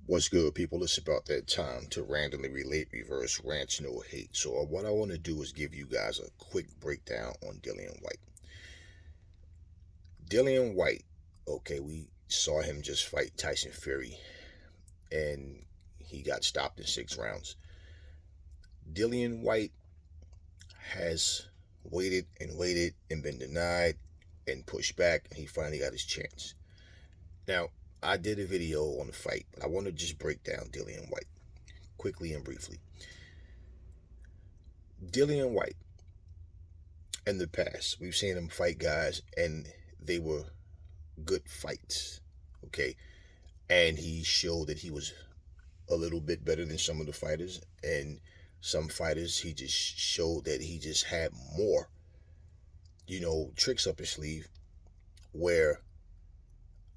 What's good, people? It's about that time to randomly relate reverse rants, no hate. So, what I want to do is give you guys a quick breakdown on Dillian Whyte. Dillian Whyte, okay, we saw him just fight Tyson Fury, and he got stopped in 6 rounds. Dillian Whyte has waited and waited and been denied and pushed back, and he finally got his chance. Now, I did a video on the fight, but I want to just break down Dillian Whyte quickly and briefly. Dillian Whyte, in the past, we've seen him fight guys, and they were good fights, okay? And he showed that he was a little bit better than some of the fighters, and some fighters he just showed that he just had more, tricks up his sleeve, where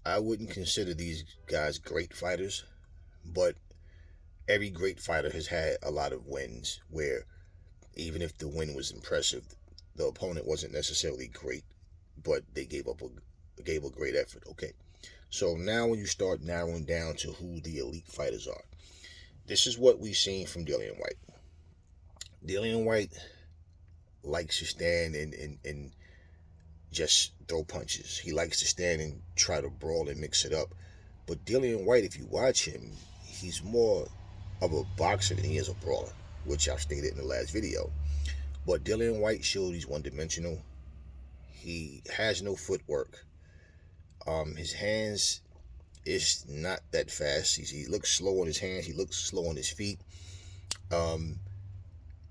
I wouldn't consider these guys great fighters, but every great fighter has had a lot of wins where even if the win was impressive, the opponent wasn't necessarily great, but they gave a great effort. Okay, so now when you start narrowing down to who the elite fighters are, this is what we've seen from Dillian Whyte. Dillian Whyte likes to stand and just throw punches. He likes to stand and try to brawl and mix it up. But Dillian Whyte, if you watch him, he's more of a boxer than he is a brawler, which I've stated in the last video. But Dillian Whyte showed he's one-dimensional. He has no footwork. His hands is not that fast. He looks slow on his hands. He looks slow on his feet. Um,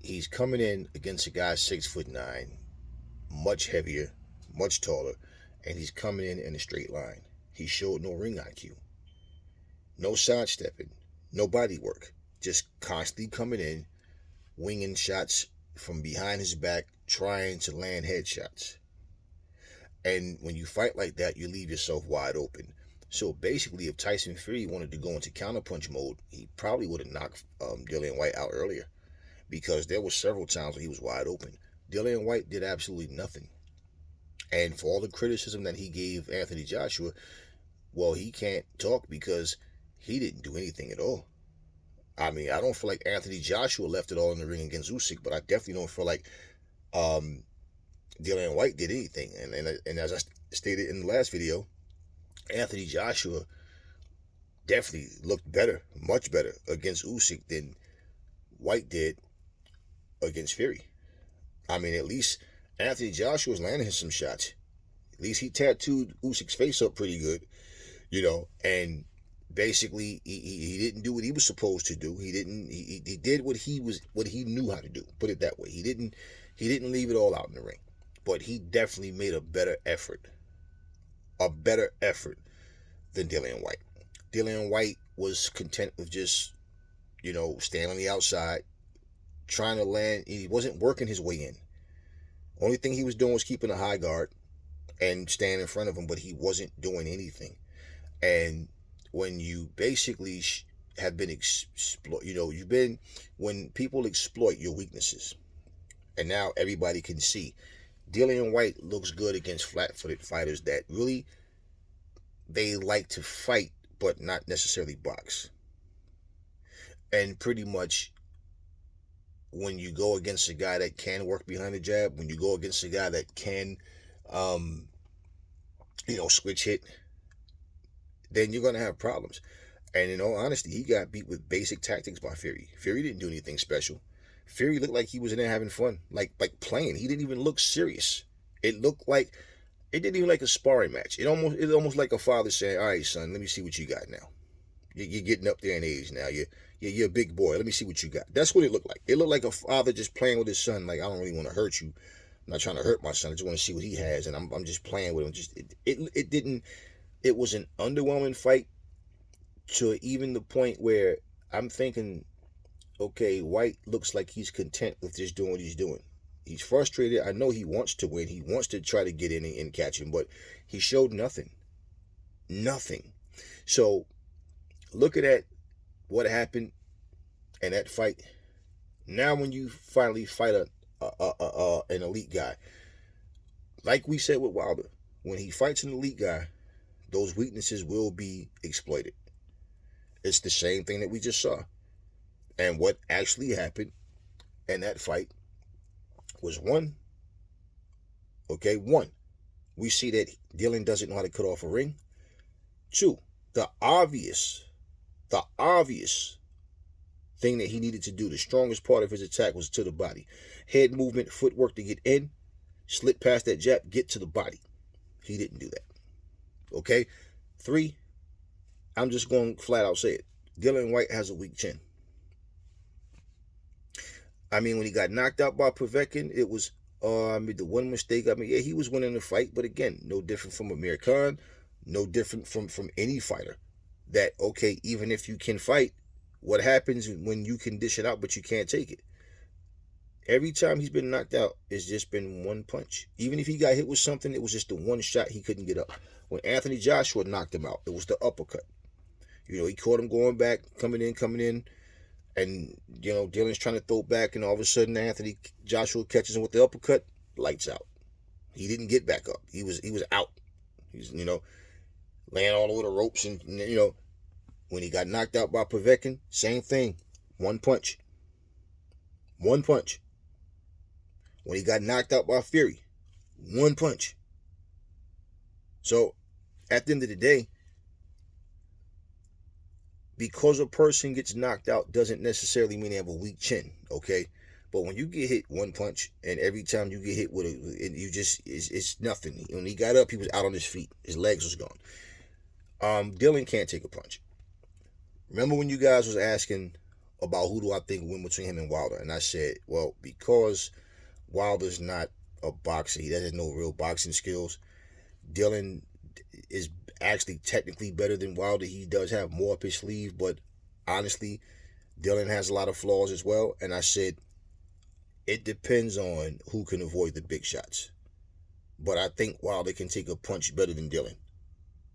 he's coming in against a guy 6'9", much heavier, much taller, and he's coming in a straight line. He showed no ring IQ, no sidestepping, no body work, just constantly coming in, winging shots from behind his back, trying to land headshots. And when you fight like that, you leave yourself wide open. So basically, if Tyson Fury wanted to go into counterpunch mode, he probably would have knocked Dillian Whyte out earlier, because there were several times when he was wide open. Dillian Whyte did absolutely nothing. And for all the criticism that he gave Anthony Joshua, well, he can't talk because he didn't do anything at all. I mean, I don't feel like Anthony Joshua left it all in the ring against Usyk, but I definitely don't feel like Dillian Whyte did anything. And as I stated in the last video, Anthony Joshua definitely looked better, much better against Usyk than Whyte did against Fury. I mean, at least Anthony Joshua was landing some shots. At least he tattooed Usyk's face up pretty good, and basically he didn't do what he was supposed to do. He did what he knew how to do. Put it that way. He didn't leave it all out in the ring, but he definitely made a better effort than Dillian Whyte. Dillian Whyte was content with just staying on the outside, trying to land. He wasn't working his way in. Only thing he was doing was keeping a high guard and staying in front of him, but he wasn't doing anything. And when you basically have been when people exploit your weaknesses, and now everybody can see, Dillian Whyte looks good against flat-footed fighters that really, they like to fight but not necessarily box. And pretty much, when you go against a guy that can work behind the jab, when you go against a guy that can, switch hit, then you're going to have problems. And in all honesty, he got beat with basic tactics by Fury. Fury didn't do anything special. Fury looked like he was in there having fun, like playing. He didn't even look serious. It didn't even like a sparring match. It almost like a father saying, "All right, son, let me see what you got now. You're getting up there in age now. You're a big boy. Let me see what you got." That's what it looked like. It looked like a father just playing with his son. Like, I don't really want to hurt you. I'm not trying to hurt my son. I just want to see what he has, and I'm just playing with him. It didn't. It was an underwhelming fight, to even the point where I'm thinking, okay, Whyte looks like he's content with just doing what he's doing. He's frustrated. I know he wants to win. He wants to try to get in and catch him, but he showed nothing. Nothing. So, looking at what happened in that fight, now when you finally fight an elite guy, like we said with Wilder, when he fights an elite guy, those weaknesses will be exploited. It's the same thing that we just saw. And what actually happened in that fight was one, okay, one, we see that Dillian doesn't know how to cut off a ring. Two, the obvious, the obvious thing that he needed to do, the strongest part of his attack was to the body. Head movement, footwork to get in, slip past that jab, get to the body. He didn't do that. Okay? Three, I'm just going to flat out say it. Dillian Whyte has a weak chin. I mean, when he got knocked out by Povetkin, it was, the one mistake, yeah, he was winning the fight, but again, no different from Amir Khan, no different from any fighter. That, okay, even if you can fight, what happens when you can dish it out, but you can't take it? Every time he's been knocked out, it's just been one punch. Even if he got hit with something, it was just the one shot he couldn't get up. When Anthony Joshua knocked him out, it was the uppercut. He caught him going back, coming in, and, Dillian's trying to throw back, and all of a sudden Anthony Joshua catches him with the uppercut, lights out. He didn't get back up. He was out. He's, laying all over the ropes, and, when he got knocked out by Povetkin, same thing. One punch. One punch. When he got knocked out by Fury, one punch. So, at the end of the day, because a person gets knocked out doesn't necessarily mean they have a weak chin, okay? But when you get hit one punch, and every time you get hit with it's nothing. When he got up, he was out on his feet. His legs was gone. Dillian can't take a punch. Remember when you guys was asking about who do I think will win between him and Wilder? And I said, well, because Wilder's not a boxer, he doesn't know real boxing skills. Dillian is actually technically better than Wilder. He does have more up his sleeve, but honestly, Dillian has a lot of flaws as well. And I said, it depends on who can avoid the big shots. But I think Wilder can take a punch better than Dillian.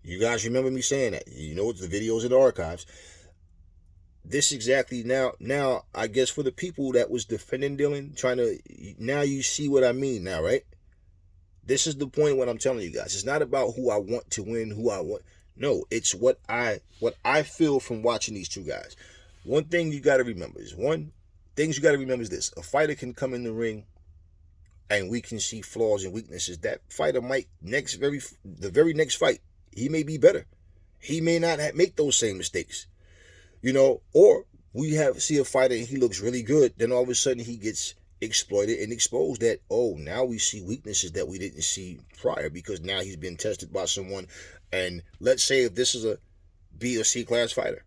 You guys remember me saying that. It's the videos in the archives. This exactly now, I guess for the people that was defending Dillian, now you see what I mean now, right? This is the point of what I'm telling you guys. It's not about who I want to win, who I want. No, it's what I feel from watching these two guys. One thing you got to remember is this. A fighter can come in the ring and we can see flaws and weaknesses. That fighter might the very next fight, he may be better. He may not make those same mistakes. Or we see a fighter and he looks really good, then all of a sudden he gets exploited and exposed that, now we see weaknesses that we didn't see prior because now he's been tested by someone. And let's say if this is a B or C class fighter.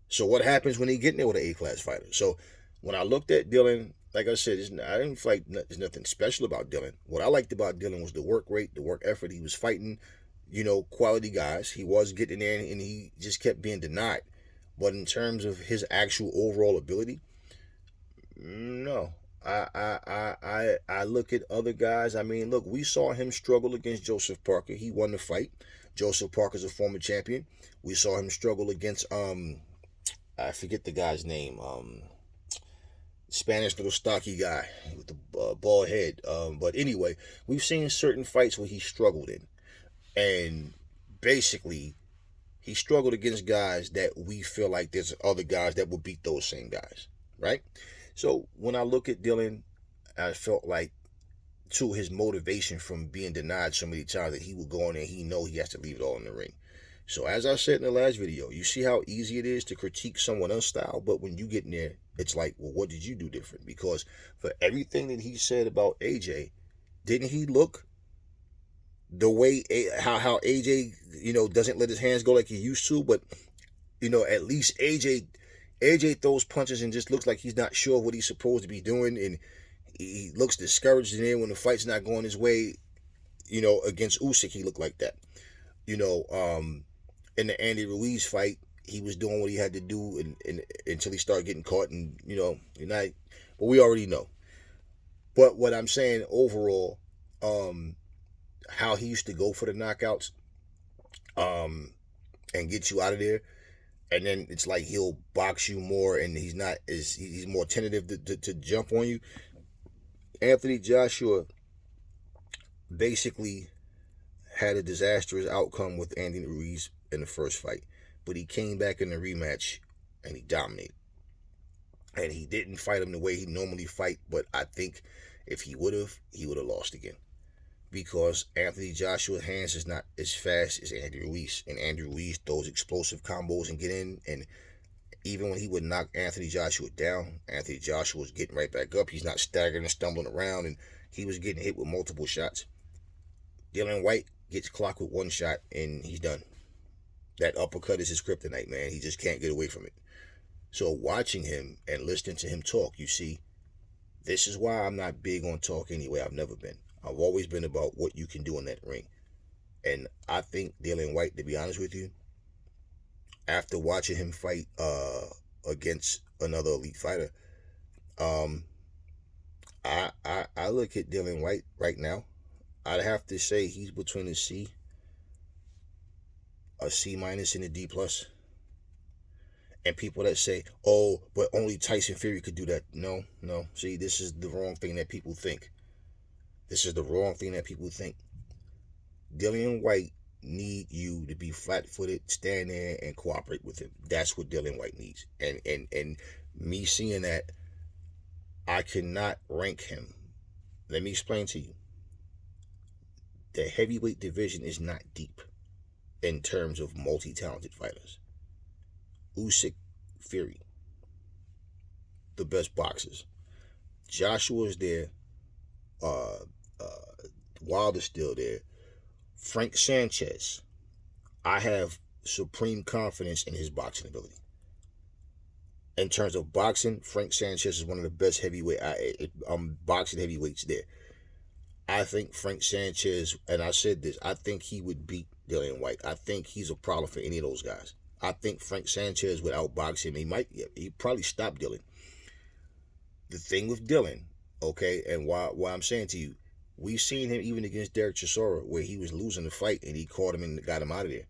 So what happens when he get in there with an A class fighter? So when I looked at Dillian, like I said, I didn't feel like there's nothing special about Dillian. What I liked about Dillian was the work rate, the work effort. He was fighting, quality guys. He was getting there and he just kept being denied. But in terms of his actual overall ability, no. I look at other guys. I mean, look, we saw him struggle against Joseph Parker. He won the fight. Joseph Parker's a former champion. We saw him struggle against I forget the guy's name. Spanish little stocky guy with the bald head. But anyway, we've seen certain fights where he struggled in, and basically he struggled against guys that we feel like there's other guys that will beat those same guys, right? So when I look at Dillian, I felt like, too, his motivation from being denied so many times that he would go in there and he know he has to leave it all in the ring. So as I said in the last video, you see how easy it is to critique someone else's style, but when you get in there, it's like, well, what did you do different? Because for everything that he said about AJ, didn't he look the way how AJ, doesn't let his hands go like he used to, but at least AJ throws punches and just looks like he's not sure what he's supposed to be doing, and he looks discouraged in there when the fight's not going his way. Against Usyk, he looked like that. In the Andy Ruiz fight, he was doing what he had to do until he started getting caught, and but we already know. But what I'm saying overall, how he used to go for the knockouts, and get you out of there. And then it's like he'll box you more, and he's more tentative to jump on you. Anthony Joshua basically had a disastrous outcome with Andy Ruiz in the first fight. but he came back in the rematch and he dominated. And he didn't fight him the way he normally fight, but I think if he would have lost again. Because Anthony Joshua's hands is not as fast as Andy Ruiz. And Andy Ruiz throws explosive combos and get in. And even when he would knock Anthony Joshua down, Anthony Joshua was getting right back up. He's not staggering and stumbling around, and he was getting hit with multiple shots. Dillian Whyte gets clocked with one shot, and he's done. That uppercut is his kryptonite, man. He just can't get away from it. So watching him and listening to him talk, you see, this is why I'm not big on talk anyway. I've never been. I've always been about what you can do in that ring. And I think Dillian Whyte, to be honest with you, after watching him fight against another elite fighter, I look at Dillian Whyte right now. I'd have to say he's between a C minus, and a D plus. And people that say, oh, but only Tyson Fury could do that. No. See, this is the wrong thing that people think. Dillian Whyte need you to be flat-footed, stand there, and cooperate with him. That's what Dillian Whyte needs. And me seeing that, I cannot rank him. Let me explain to you. The heavyweight division is not deep in terms of multi-talented fighters. Usyk, Fury, the best boxers. Joshua's there. Wilder's still there. Frank Sanchez, I have supreme confidence in his boxing ability. In terms of boxing, Frank Sanchez is one of the best boxing heavyweights there. I think Frank Sanchez, and I said this, I think he would beat Dillian Whyte. I think he's a problem for any of those guys. I think Frank Sanchez would outbox him. He'd probably stop Dillian. The thing with Dillian, okay, and why I'm saying to you, we've seen him even against Derek Chisora, where he was losing the fight and he caught him and got him out of there.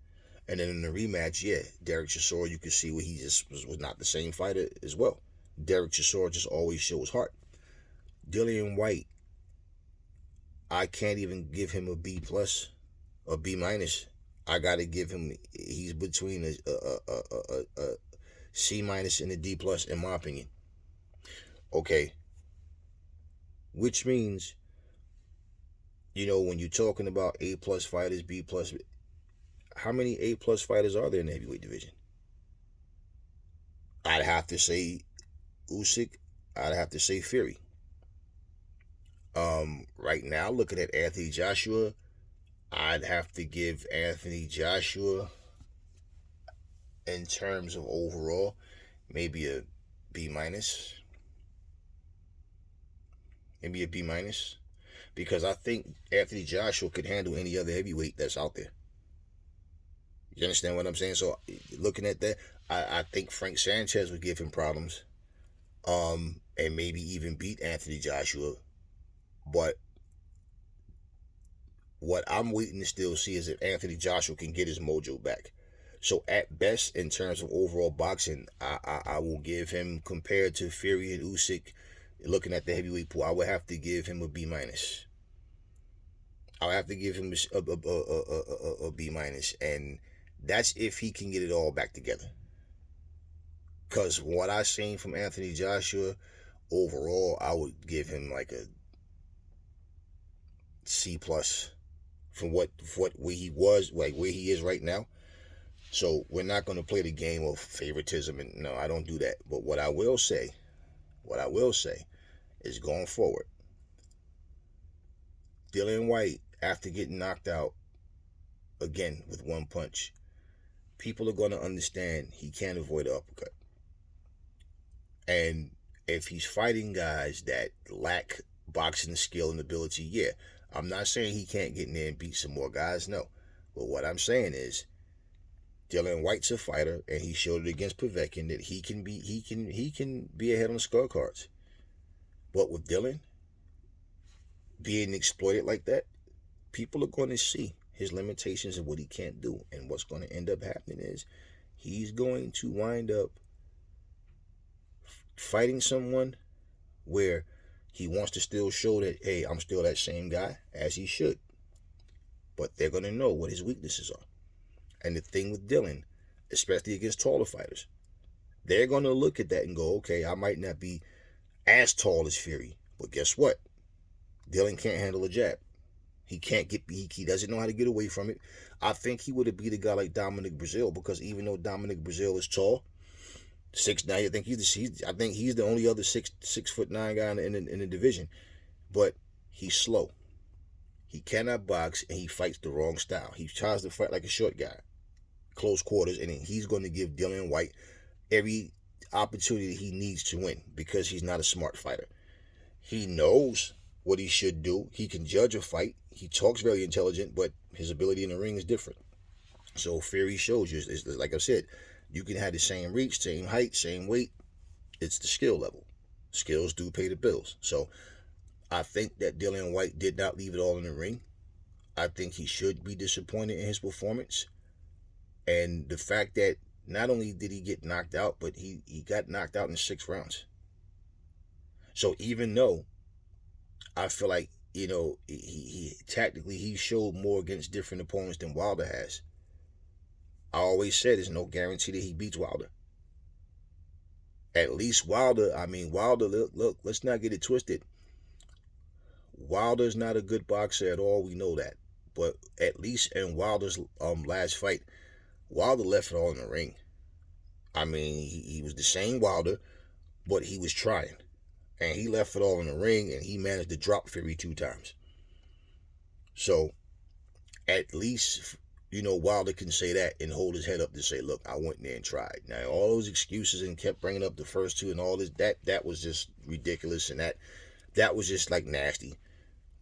And then in the rematch, Derek Chisora, you could see where he just was not the same fighter as well. Derek Chisora just always shows heart. Dillian Whyte, I can't even give him a B plus, a B minus. I gotta give him. He's between a C minus and a D plus, in my opinion. Okay. Which means, when you're talking about A plus fighters, B plus, how many A plus fighters are there in the heavyweight division? I'd have to say Usyk. I'd have to say Fury. Right now, looking at Anthony Joshua, I'd have to give Anthony Joshua, in terms of overall, maybe a B minus. Maybe a B minus. Because I think Anthony Joshua could handle any other heavyweight that's out there. You understand what I'm saying? So, looking at that, I think Frank Sanchez would give him problems. And maybe even beat Anthony Joshua. But what I'm waiting to still see is if Anthony Joshua can get his mojo back. So at best, in terms of overall boxing, I will give him, compared to Fury and Usyk, looking at the heavyweight pool, I would have to give him a B minus. I'll have to give him a B minus, and that's if he can get it all back together. Because what I've seen from Anthony Joshua, overall, I would give him like a C plus from what where he was, like where he is right now. So we're not going to play the game of favoritism, and no, I don't do that. But what I will say is, going forward, Dillian Whyte, after getting knocked out again with one punch, people are going to understand he can't avoid the uppercut. And if he's fighting guys that lack boxing skill and ability, I'm not saying he can't get in there and beat some more guys, no. But what I'm saying is, Dillian Whyte's a fighter, and he showed it against Povetkin that he can be ahead on the scorecards. But with Dillian being exploited like that, people are going to see his limitations and what he can't do. And what's going to end up happening is he's going to wind up fighting someone where he wants to still show that, hey, I'm still that same guy, as he should. But they're going to know what his weaknesses are. And the thing with Dillian especially against taller fighters. They're going to look at that and go, okay, I might not be as tall as Fury, but guess what? Dillian can't handle a jab. He can't get. He doesn't know how to get away from it. I think he would have beat a guy like Dominic Brazil, because even though Dominic Brazil is tall, 6'9", I think he's the only other 6'9" guy in the division, but he's slow. He cannot box, and he fights the wrong style. He tries to fight like a short guy, close quarters, and he's going to give Dillian Whyte every opportunity he needs to win, because he's not a smart fighter. He knows what he should do. He can judge a fight. He talks very intelligent, but his ability in the ring is different. So Fury shows you, it's like I said, you can have the same reach, same height, same weight. It's the skill level. Skills do pay the bills. So I think that Dillian Whyte did not leave it all in the ring. I think he should be disappointed in his performance. And the fact that not only did he get knocked out, but he got knocked out in 6 rounds. So even though I feel like, he tactically he showed more against different opponents than Wilder has, I always said there's no guarantee that he beats Wilder. At least Wilder, look, let's not get it twisted. Wilder's not a good boxer at all, we know that. But at least in Wilder's last fight, Wilder left it all in the ring. He was the same Wilder, but he was trying. And he left it all in the ring, and he managed to drop Fury 2 times. So, at least, Wilder can say that and hold his head up to say, look, I went in there and tried. Now, all those excuses and kept bringing up the first 2 and all this, that was just ridiculous, and that was just, like, nasty.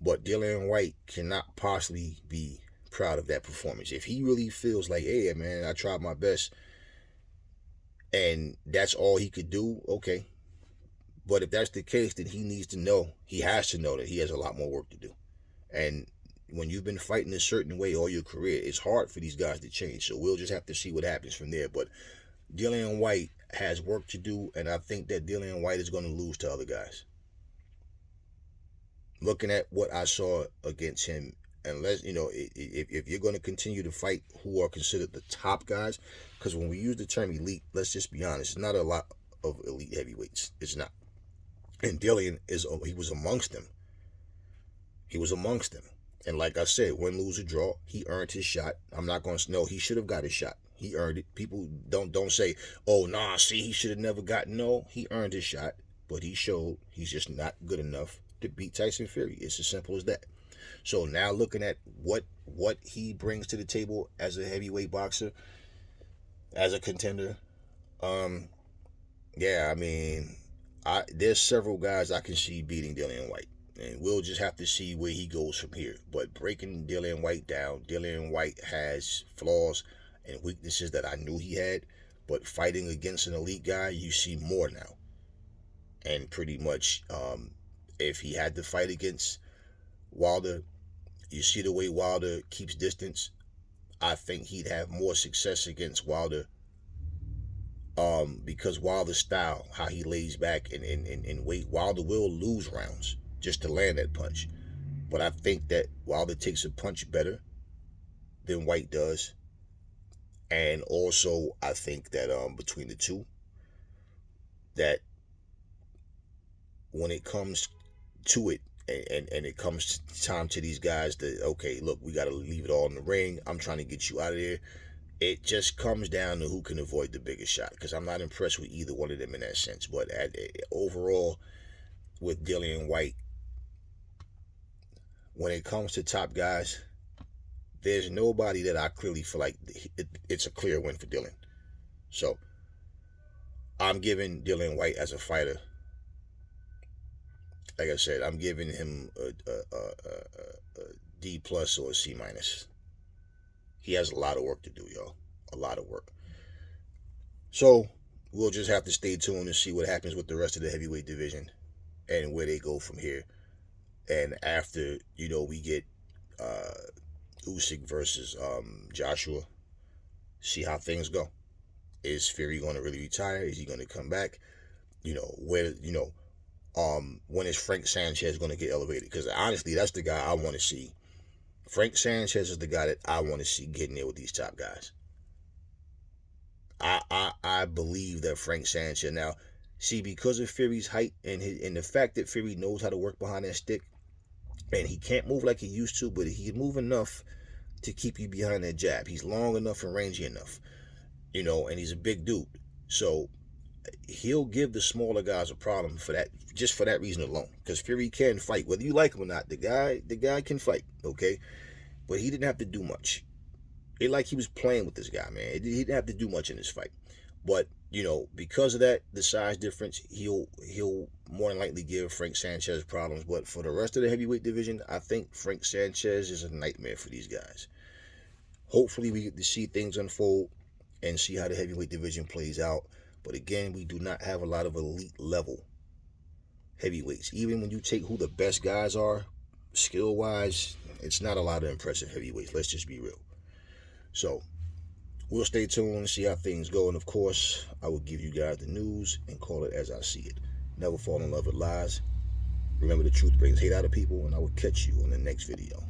But Dillian Whyte cannot possibly be proud of that performance. If he really feels like, hey, man, I tried my best, and that's all he could do, okay. But if that's the case, then he has to know that he has a lot more work to do. And when you've been fighting a certain way all your career, it's hard for these guys to change. So we'll just have to see what happens from there. But Dillian Whyte has work to do, and I think that Dillian Whyte is going to lose to other guys. Looking at what I saw against him, unless, if you're going to continue to fight who are considered the top guys, because when we use the term elite, let's just be honest, it's not a lot of elite heavyweights. It's not. And Dillian he was amongst them. He was amongst them. And like I said, win, lose, or draw, he earned his shot. I'm not going to know. He should have got his shot. He earned it. People don't say, oh, nah, see, he should have never gotten. No, he earned his shot. But he showed he's just not good enough to beat Tyson Fury. It's as simple as that. So now looking at what he brings to the table as a heavyweight boxer, as a contender, there's several guys I can see beating Dillian Whyte. And we'll just have to see where he goes from here. But breaking Dillian Whyte down, Dillian Whyte has flaws and weaknesses that I knew he had. But fighting against an elite guy, you see more now. And pretty much, if he had to fight against Wilder, you see the way Wilder keeps distance. I think he'd have more success against Wilder, because Wilder's style, how he lays back and wait, Wilder will lose rounds just to land that punch. But I think that Wilder takes a punch better than Whyte does. And also, I think that between the two, that when it comes to it, and it comes time to these guys that, okay, look, we got to leave it all in the ring. I'm trying to get you out of there. It just comes down to who can avoid the biggest shot, because I'm not impressed with either one of them in that sense. But overall, with Dillian Whyte, when it comes to top guys, there's nobody that I clearly feel like it's a clear win for Dillian. So I'm giving Dillian Whyte as a fighter, like I said, I'm giving him a D plus or a C minus. He has a lot of work to do, y'all. A lot of work. So we'll just have to stay tuned and see what happens with the rest of the heavyweight division and where they go from here. And after, we get Usyk versus Joshua, see how things go. Is Fury going to really retire? Is he going to come back? When is Frank Sanchez going to get elevated? Because honestly, that's the guy I want to see. Frank Sanchez is the guy that I want to see getting there with these top guys. I believe that Frank Sanchez now, see, because of Fury's height and the fact that Fury knows how to work behind that stick, and he can't move like he used to, but he can move enough to keep you behind that jab. He's long enough and rangy enough, and he's a big dude. So he'll give the smaller guys a problem for that, just for that reason alone. Because Fury can fight, whether you like him or not. The guy can fight, okay? But he didn't have to do much. It like he was playing with this guy, man. He didn't have to do much in this fight. But because of that, the size difference, he'll more than likely give Frank Sanchez problems. But for the rest of the heavyweight division, I think Frank Sanchez is a nightmare for these guys. Hopefully, we get to see things unfold and see how the heavyweight division plays out. But again, we do not have a lot of elite level heavyweights. Even when you take who the best guys are, skill wise, it's not a lot of impressive heavyweights. Let's just be real. So we'll stay tuned and see how things go. And of course, I will give you guys the news and call it as I see it. Never fall in love with lies. Remember, the truth brings hate out of people, and I will catch you on the next video.